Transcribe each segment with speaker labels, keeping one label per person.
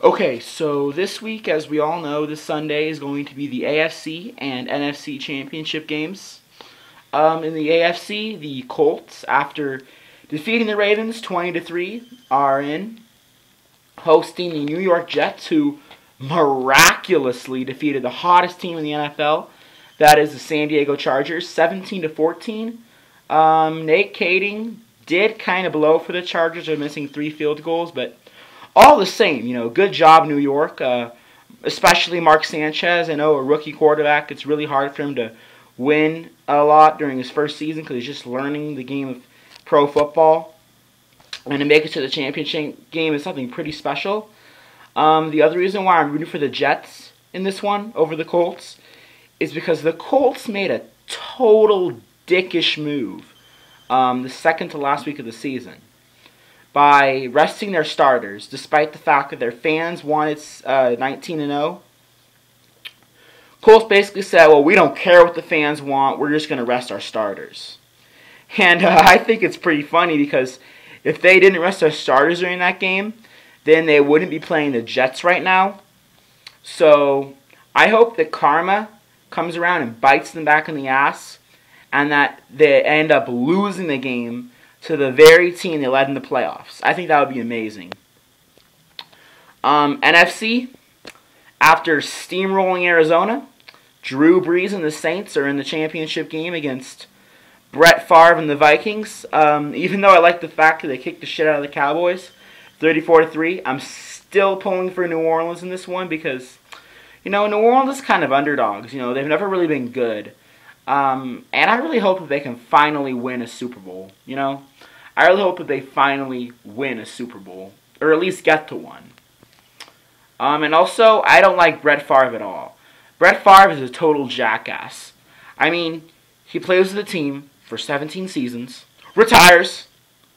Speaker 1: Okay, so this week, as we all know, this Sunday is going to be the AFC and NFC championship games. In the AFC, the Colts, after defeating the Ravens 20-3, are in, hosting the New York Jets, who miraculously defeated the hottest team in the NFL. That is the San Diego Chargers, 17-14. Nate Kading did kind of blow for the Chargers. They're missing 3 field goals, but all the same, good job, New York. Especially Mark Sanchez. I know a rookie quarterback, it's really hard for him to win a lot during his first season because he's just learning the game of pro football. And to make it to the championship game is something pretty special. The other reason why I'm rooting for the Jets in this one over the Colts is because the Colts made a total dickish move the second to last week of the season by resting their starters, despite the fact that their fans wanted 19-0. Colts basically said, well, we don't care what the fans want, we're just going to rest our starters. And I think it's pretty funny because if they didn't rest their starters during that game, then they wouldn't be playing the Jets right now. So I hope that karma comes around and bites them back in the ass, and that they end up losing the game to the very team they led in the playoffs. I think that would be amazing. NFC, after steamrolling Arizona, Drew Brees and the Saints are in the championship game against Brett Favre and the Vikings. Even though I like the fact that they kicked the shit out of the Cowboys, 34-3, I'm still pulling for New Orleans in this one because, New Orleans is kind of underdogs. They've never really been good. And I really hope that they can finally win a Super Bowl, I really hope that they finally win a Super Bowl, or at least get to one. And also, I don't like Brett Favre at all. Brett Favre is a total jackass. I mean, he plays with the team for 17 seasons, retires,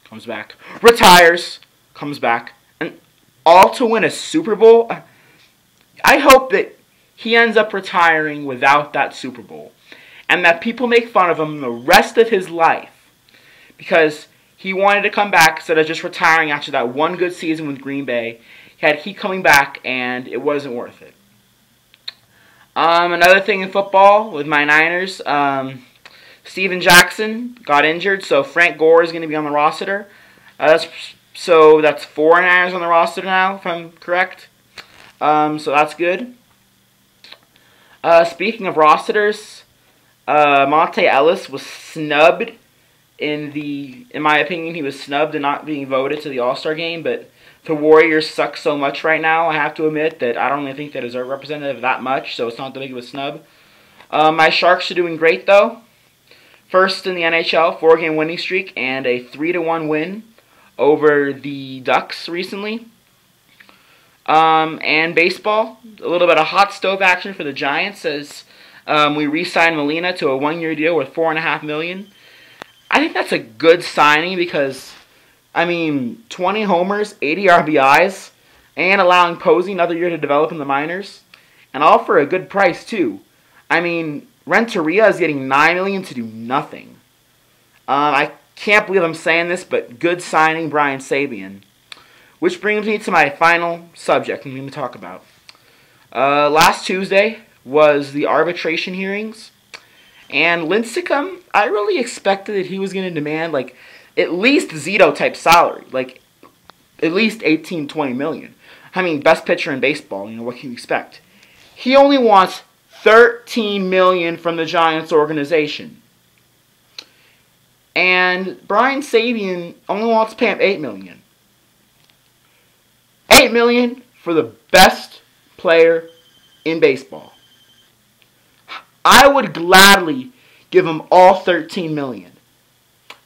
Speaker 1: comes back, retires, comes back, and all to win a Super Bowl. I hope that he ends up retiring without that Super Bowl, and that people make fun of him the rest of his life because he wanted to come back instead of just retiring after that one good season with Green Bay. He had to keep coming back, and it wasn't worth it. Another thing in football with my Niners, Steven Jackson got injured, so Frank Gore is going to be on the roster. That's 4 Niners on the roster now, if I'm correct. So that's good. Speaking of rosters, Monte Ellis was snubbed in my opinion, he was snubbed and not being voted to the All-Star game, but the Warriors suck so much right now, I have to admit, that I don't really think they deserve representative that much, so it's not that big of a snub. My Sharks are doing great, though. First in the NHL, 4-game winning streak, and a 3-1 win over the Ducks recently. And baseball, a little bit of hot stove action for the Giants as we re-signed Molina to a 1-year deal worth $4.5 million. I think that's a good signing because, 20 homers, 80 RBIs, and allowing Posey another year to develop in the minors, and all for a good price too. Renteria is getting $9 million to do nothing. I can't believe I'm saying this, but good signing, Brian Sabean. Which brings me to my final subject I'm going to talk about. Last Tuesday was the arbitration hearings. And Lincecum, I really expected that he was going to demand, at least Zito-type salary. At least $18-20 million. Best pitcher in baseball, what can you expect? He only wants $13 million from the Giants organization. And Brian Sabean only wants to pay him $8 million. $8 million for the best player in baseball. I would gladly give him all $13 million.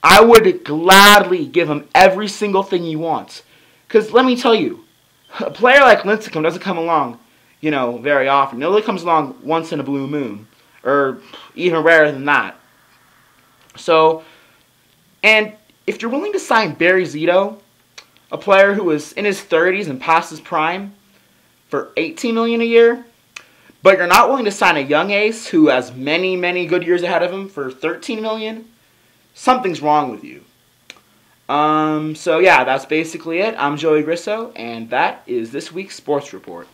Speaker 1: I would gladly give him every single thing he wants. Because let me tell you, a player like Lincecum doesn't come along, very often. It only comes along once in a blue moon. Or even rarer than that. So, and if you're willing to sign Barry Zito, a player who is in his 30s and past his prime, for $18 million a year, but you're not willing to sign a young ace who has many, many good years ahead of him for $13 million, something's wrong with you. So yeah, that's basically it. I'm Joey Grisso, and that is this week's Sports Report.